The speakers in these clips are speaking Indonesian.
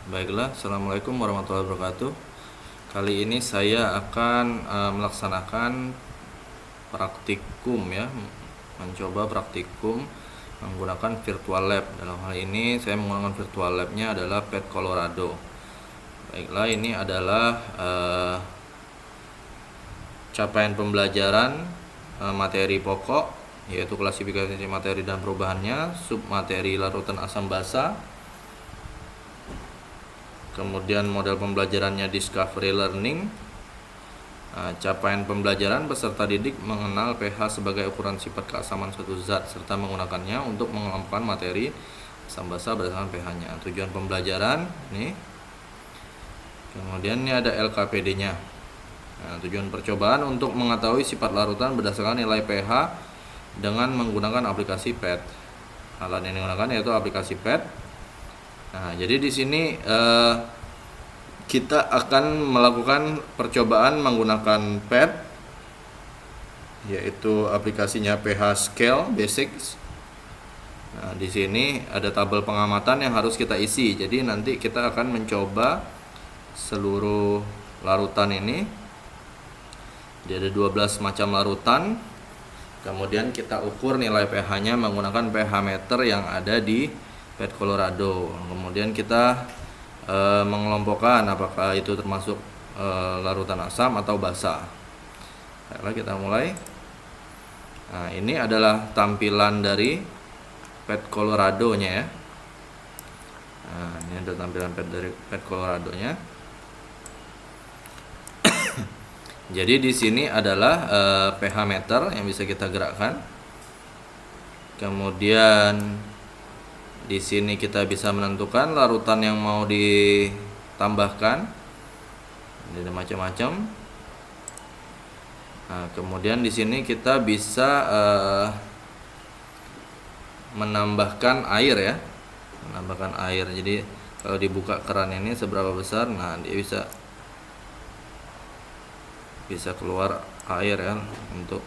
Baiklah, Assalamualaikum warahmatullahi wabarakatuh. Kali ini saya akan melaksanakan praktikum ya, mencoba praktikum menggunakan virtual lab. Dalam hal ini saya menggunakan virtual labnya adalah PET Colorado. Baiklah, ini adalah capaian pembelajaran materi pokok, yaitu klasifikasi materi dan perubahannya, submateri larutan asam basa. Kemudian model pembelajarannya discovery learning. Capaian pembelajaran peserta didik mengenal pH sebagai ukuran sifat keasaman suatu zat serta menggunakannya untuk mengelompokkan materi asam basa berdasarkan pH-nya. Tujuan pembelajaran nih. Kemudian ini ada LKPD-nya. Tujuan percobaan untuk mengetahui sifat larutan berdasarkan nilai pH dengan menggunakan aplikasi PET. Alat yang digunakan yaitu aplikasi PET. Jadi di sini kita akan melakukan percobaan menggunakan PET, yaitu aplikasinya pH Scale Basics. Di sini ada tabel pengamatan yang harus kita isi. Jadi nanti kita akan mencoba seluruh larutan ini. Jadi ada 12 macam larutan. Kemudian kita ukur nilai pH-nya menggunakan pH meter yang ada di PET Colorado. Kemudian kita mengelompokkan apakah itu termasuk larutan asam atau basa. Baiklah, kita mulai. Ini adalah tampilan dari PET Colorado-nya ya. Ini ada tampilan dari PET Colorado-nya. Jadi di sini adalah pH meter yang bisa kita gerakkan. Kemudian di sini kita bisa menentukan larutan yang mau ditambahkan. Ada macam-macam. Kemudian di sini kita bisa menambahkan air ya. Menambahkan air. Jadi kalau dibuka keran ini seberapa besar, dia bisa keluar air ya untuk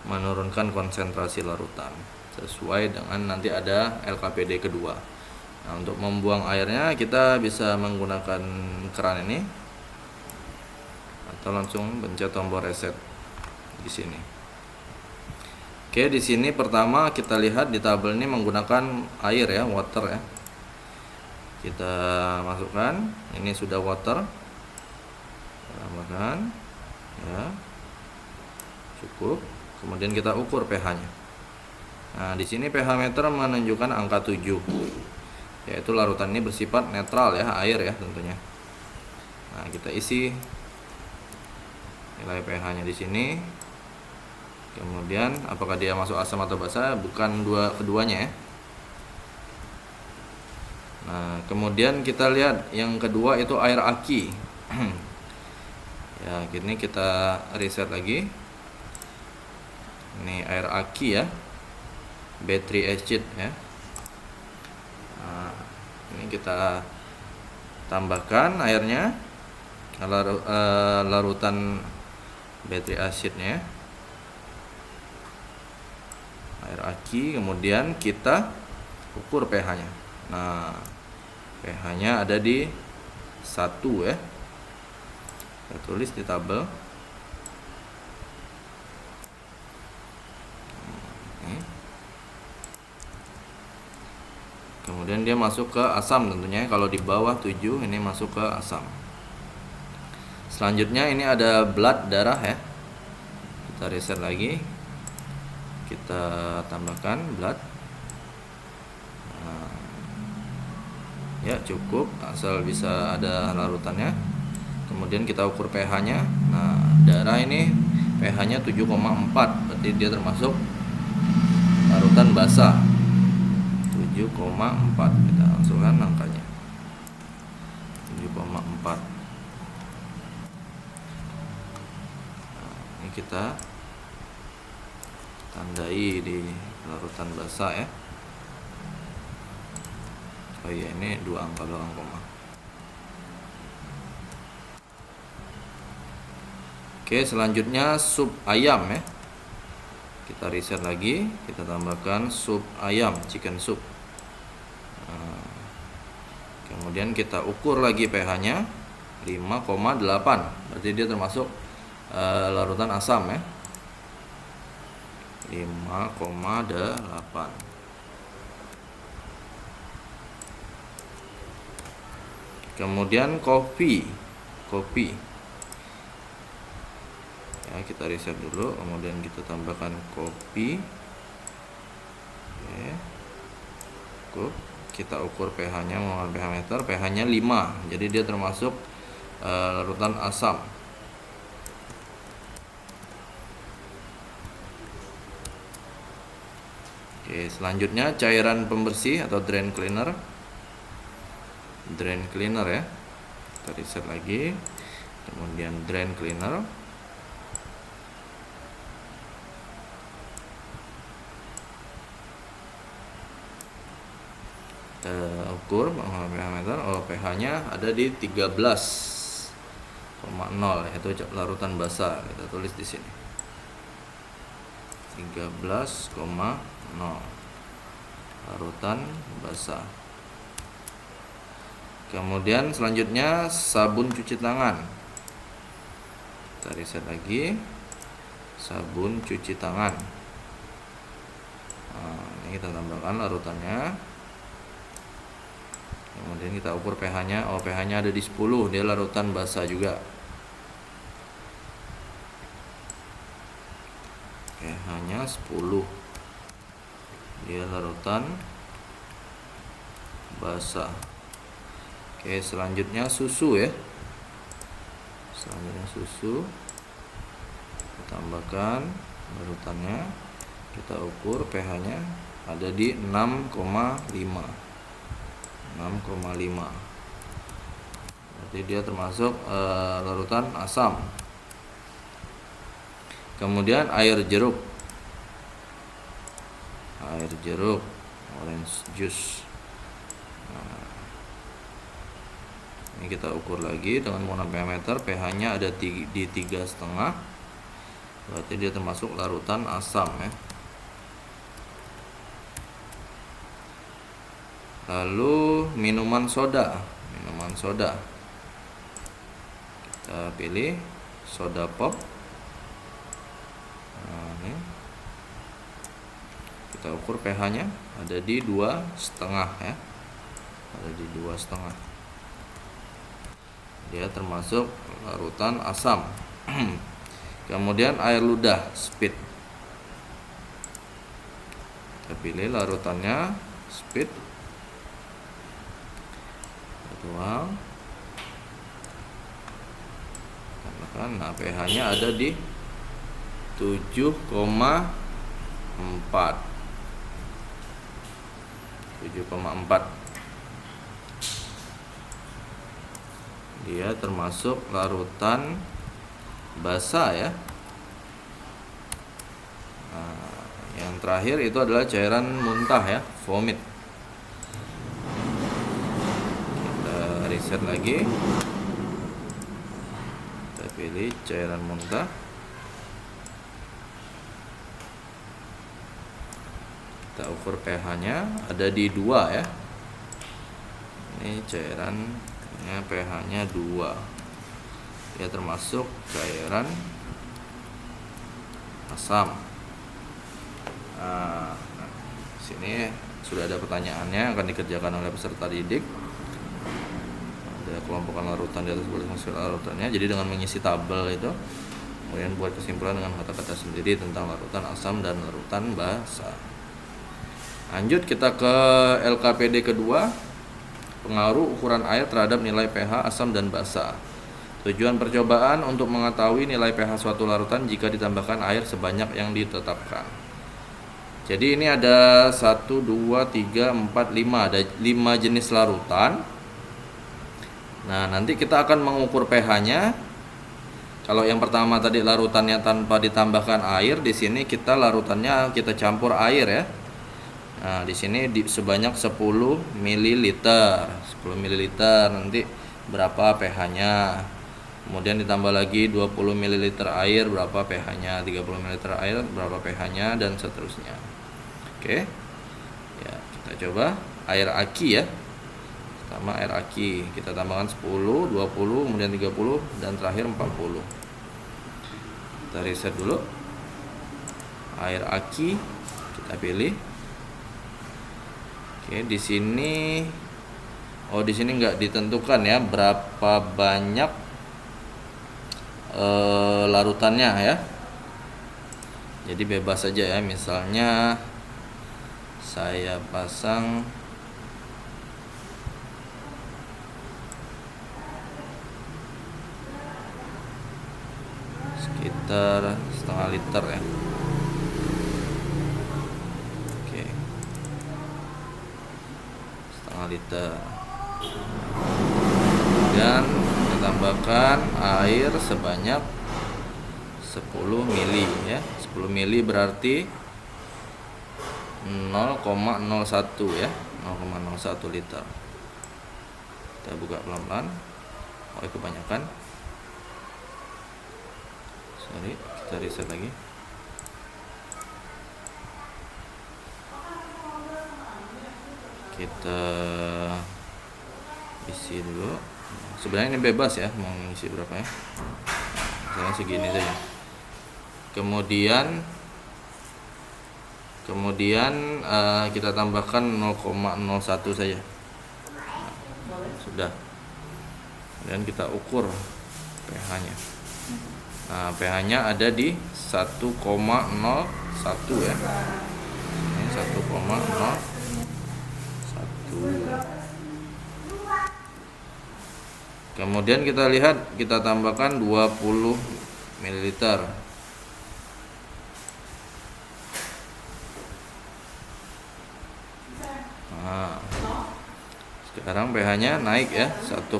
menurunkan konsentrasi larutan sesuai dengan nanti ada LKPD kedua. Untuk membuang airnya kita bisa menggunakan keran ini atau langsung pencet tombol reset di sini. Oke, di sini pertama kita lihat di tabel ini menggunakan air ya, water ya. Kita masukkan, ini sudah water. Tambahkan ya, cukup. Kemudian kita ukur pH-nya. Di sini pH meter menunjukkan angka 7, yaitu larutan ini bersifat netral ya, air ya tentunya. Kita isi nilai pH-nya di sini. Kemudian apakah dia masuk asam atau basa? Bukan keduanya ya. Kemudian kita lihat yang kedua itu air aki. Ya, gini kita reset lagi. Ini air aki ya, battery acid ya. Ini kita tambahkan airnya, larutan battery acidnya, air aki. Kemudian kita ukur pH-nya. pH-nya ada di 1 ya. Kita tulis di tabel. Kemudian dia masuk ke asam tentunya. Kalau di bawah 7 ini masuk ke asam. Selanjutnya ini ada blood, darah ya. Kita reset lagi. Kita tambahkan blood. Ya cukup, asal bisa ada larutannya. Kemudian kita ukur pH-nya. Darah ini pH-nya 7,4, berarti dia termasuk larutan basa. 7,4. Kita langsungkan angkanya. 7,4. Ini kita tandai di larutan basa ya. Oh iya, ini 2 angka belakang koma. Oke, selanjutnya sup ayam ya. Kita reset lagi, kita tambahkan sup ayam, chicken soup. Kemudian kita ukur lagi pH-nya 5,8. Berarti dia termasuk larutan asam ya. 5,8. Kemudian kopi ya, kita riset dulu, kemudian kita tambahkan kopi. Oke. Kita ukur pH-nya menggunakan pH meter, pH-nya 5. Jadi dia termasuk larutan asam. Oke, selanjutnya cairan pembersih atau drain cleaner. Drain cleaner ya. Kita riset lagi. Kemudian drain cleaner. Kita ukur menggunakan pH meter. Oh, pH-nya ada di 13,0, yaitu larutan basah. Kita tulis di sini. 13,0 larutan basah. Kemudian selanjutnya sabun cuci tangan. Kita riset lagi. Sabun cuci tangan. Nah, ini kita tambahkan larutannya. Kemudian kita ukur pH-nya. Oh, pH-nya ada di 10. Dia larutan basah juga. pH-nya 10. Dia larutan basah. Oke, selanjutnya susu ya. Selanjutnya susu. Kita tambahkan larutannya. Kita ukur pH-nya ada di 6,5. 6,5. Berarti dia termasuk larutan asam. Kemudian air jeruk. Air jeruk, orange juice. Nah, ini kita ukur lagi dengan menggunakan pH meter. pH-nya ada di 3,5. Berarti dia termasuk larutan asam ya. Lalu minuman soda. Kita pilih soda pop. Nah, ini kita ukur pH-nya ada di 2,5 ya. Ada di 2,5. Dia termasuk larutan asam. Kemudian air ludah, speed. Kita pilih larutannya speed. Tuang. Nah, pH-nya ada di 7,4. 7,4. Dia termasuk larutan basah ya. Nah, yang terakhir itu adalah cairan muntah ya, vomit. Kita riset lagi. Kita pilih cairan muntah. Kita ukur pH-nya ada di 2 ya. Ini cairannya pH-nya 2. Dia termasuk cairan asam. Nah, sini sudah ada pertanyaannya, akan dikerjakan oleh peserta didik. Ada kelompokan larutan di atas baris hasil larutannya. Jadi dengan mengisi tabel itu, kemudian buat kesimpulan dengan kata-kata sendiri tentang larutan asam dan larutan basah. Lanjut kita ke LKPD kedua, pengaruh ukuran air terhadap nilai pH asam dan basah. Tujuan percobaan untuk mengetahui nilai pH suatu larutan jika ditambahkan air sebanyak yang ditetapkan. Jadi ini ada 1, 2, 3, 4, 5. Ada 5 jenis larutan. Nah, nanti kita akan mengukur pH-nya. Kalau yang pertama tadi larutannya tanpa ditambahkan air, di sini kita larutannya kita campur air ya. Nah, di sini sebanyak 10 ml. 10 ml nanti berapa pH-nya. Kemudian ditambah lagi 20 ml air, berapa pH-nya, 30 ml air, berapa pH-nya, dan seterusnya. Oke. Ya, kita coba air aki ya. Pertama air aki, kita tambahkan 10, 20, kemudian 30, dan terakhir 40. Kita reset dulu. Air aki kita pilih. Oke, di sini di sini nggak ditentukan ya berapa banyak larutannya ya. Jadi bebas saja ya. Misalnya saya pasang sekitar setengah liter ya. Oke, setengah liter. Dan kita tambahkan air sebanyak 10 mili ya. 10 mili berarti 0,01 ya, 0,01 liter. Kita buka pelan-pelan. Kebanyakan. Sorry, kita reset lagi. Kita isi dulu. Sebenarnya ini bebas ya, mau isi berapa ya. Misalnya segini saja. Kemudian kita tambahkan 0,01 saja. Sudah. Dan kita ukur pH-nya. Nah, pH-nya ada di 1,01 ya. Ini 1,01. Kemudian kita lihat, kita tambahkan 20 ml. Nah, sekarang pH-nya naik ya, 1,02.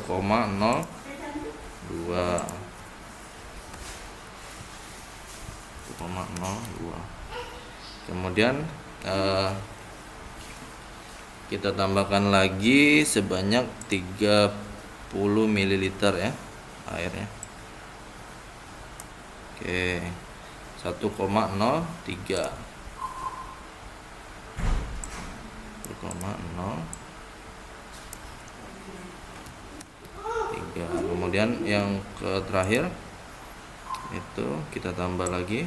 Kemudian kita tambahkan lagi sebanyak 30 ml ya airnya. Oke, 1,03. 1,03. Kemudian yang terakhir itu kita tambah lagi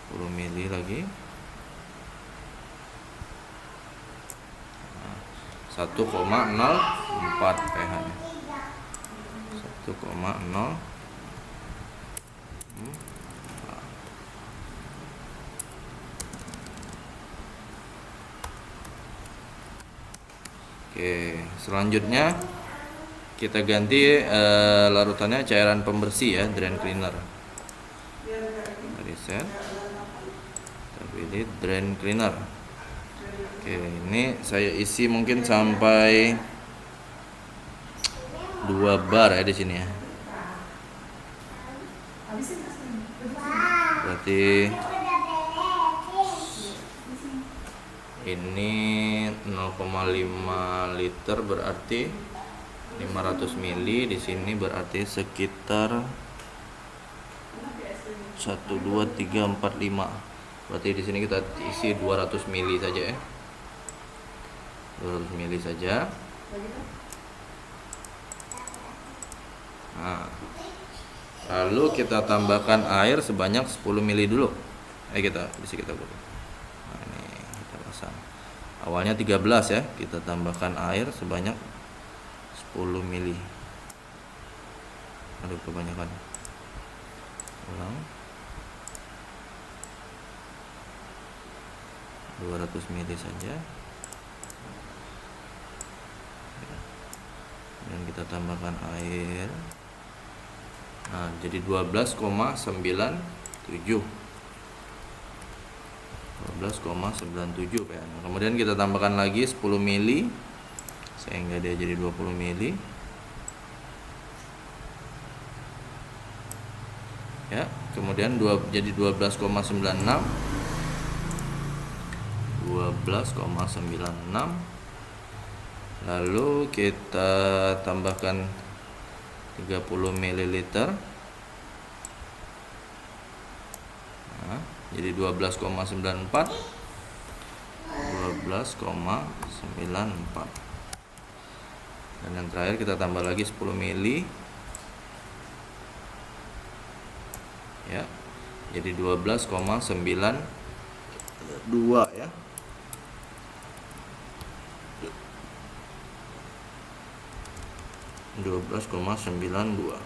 10 mili lagi. 1,04 pH-nya. 1,0. Oke, selanjutnya kita ganti larutannya cairan pembersih ya, drain cleaner. Reset. Kita pilih drain cleaner. Oke, ini saya isi mungkin sampai 2 bar ya di sini ya. Berarti ini 0,5 liter berarti 500 mili. Di sini berarti sekitar 1 2 3 4 5. Berarti di sini kita isi 200 mili saja ya. 200 mili saja. Nah, lalu kita tambahkan air sebanyak 10 mili dulu. Kita buka. Nah, ini kita pasang. Awalnya 13 ya, kita tambahkan air sebanyak 10 mili. Aduh, kebanyakan. Ulang. 200 mili saja. Dan kita tambahkan air. Nah, jadi 12,97. 12,97 pH. Kemudian kita tambahkan lagi 10 mili sehingga dia jadi 20 mili. Ya, kemudian jadi 12,96. 12,96. Lalu kita tambahkan 30 ml. Nah, jadi 12,94. 12,94. Dan yang terakhir kita tambah lagi 10 mili ya, jadi 12,92 ya. (12,92).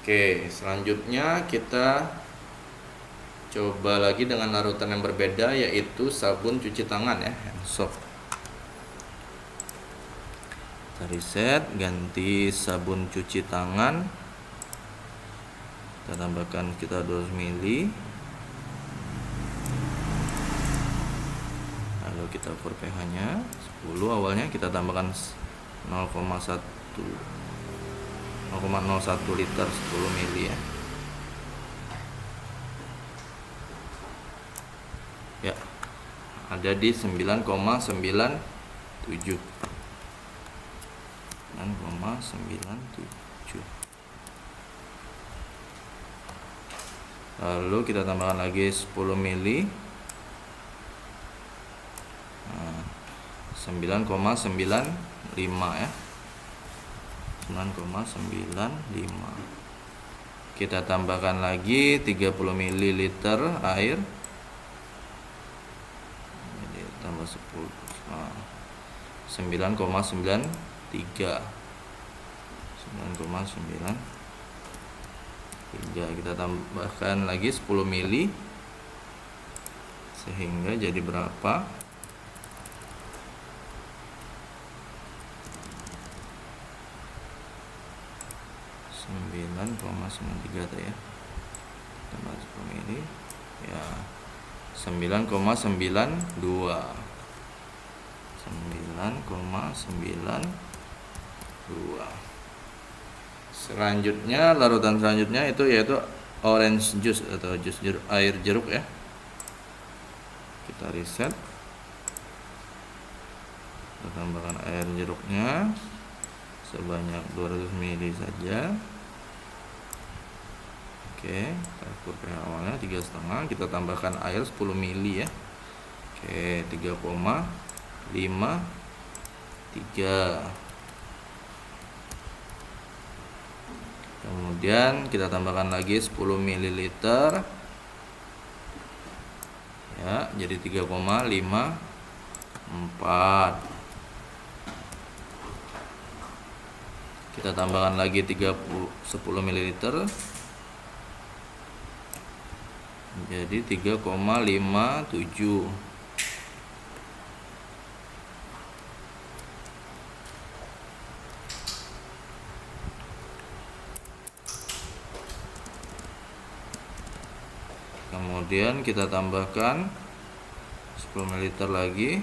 Oke, selanjutnya kita coba lagi dengan larutan yang berbeda, yaitu sabun cuci tangan ya, hand soap. Kita reset, ganti sabun cuci tangan. Kita tambahkan sekitar 200 ml. Lalu kita ukur pH-nya 10. Awalnya kita tambahkan 0,01 liter 10 ml ya. Ya, ada di 9,97. Lalu kita tambahkan lagi 10 ml. 9,95 ya. 9,95. Kita tambahkan lagi 30 ml air. Jadi tambah 10. 9,93. Kita tambahkan lagi 10 ml, sehingga jadi berapa? 9,93 ya. Tambah 10 ml ya, 9,92. Selanjutnya, larutan selanjutnya yaitu orange juice atau jus air jeruk ya. Kita reset. Kita tambahkan air jeruknya sebanyak 200 ml saja. Oke, kita ukur pH awalnya 3,5. Kita tambahkan air 10 ml ya. Oke, 3,53. Kemudian kita tambahkan lagi 10 ml ya, jadi 3,54. Kita tambahkan lagi 10 ml jadi 3,57. Kemudian kita tambahkan 10 ml lagi,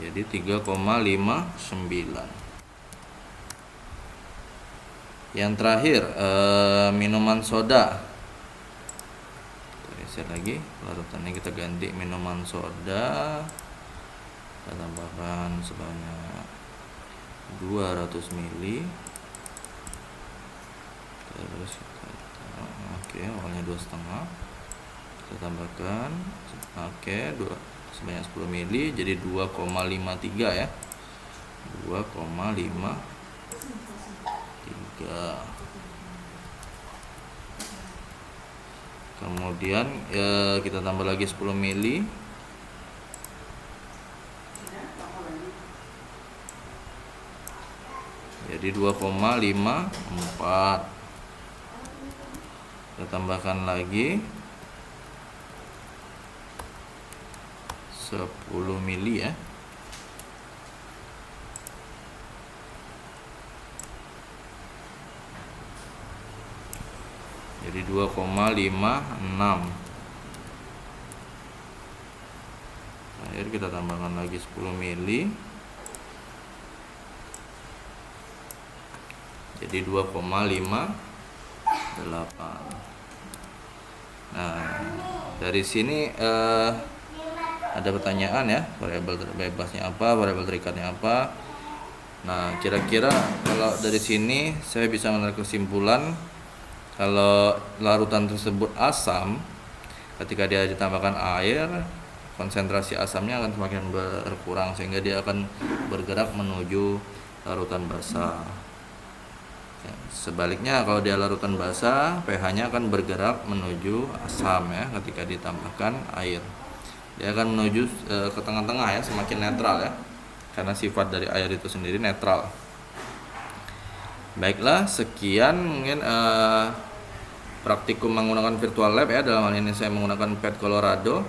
jadi 3,59. Yang terakhir minuman soda. Kita reset lagi, larutannya kita ganti minuman soda. Kita tambahkan sebanyak 200 ml. Terus oke, awalnya 2,5. Kita tambahkan sebanyak 10 ml, jadi 2,53 ya. 2,53. Kemudian kita tambah lagi 10 ml. Jadi 2,54. Kita tambahkan lagi 10 ml ya. Jadi 2,56. Akhir kita tambahkan lagi 10 ml. Jadi 2,58. Nah, dari sini ada pertanyaan ya, variabel bebasnya apa, variabel terikatnya apa. Nah, kira-kira kalau dari sini saya bisa menarik kesimpulan kalau larutan tersebut asam, Ketika dia ditambahkan air, konsentrasi asamnya akan semakin berkurang sehingga dia akan bergerak menuju larutan basah. Ya, sebaliknya kalau dia larutan basah, pH-nya akan bergerak menuju asam ya ketika ditambahkan air. Dia akan menuju ke tengah-tengah ya, semakin netral ya. Karena sifat dari air itu sendiri netral. Baiklah, sekian mungkin praktikum menggunakan virtual lab ya. Dalam hal ini saya menggunakan PET Colorado.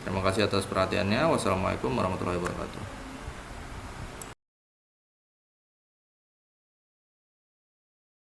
Terima kasih atas perhatiannya. Wassalamualaikum warahmatullahi wabarakatuh.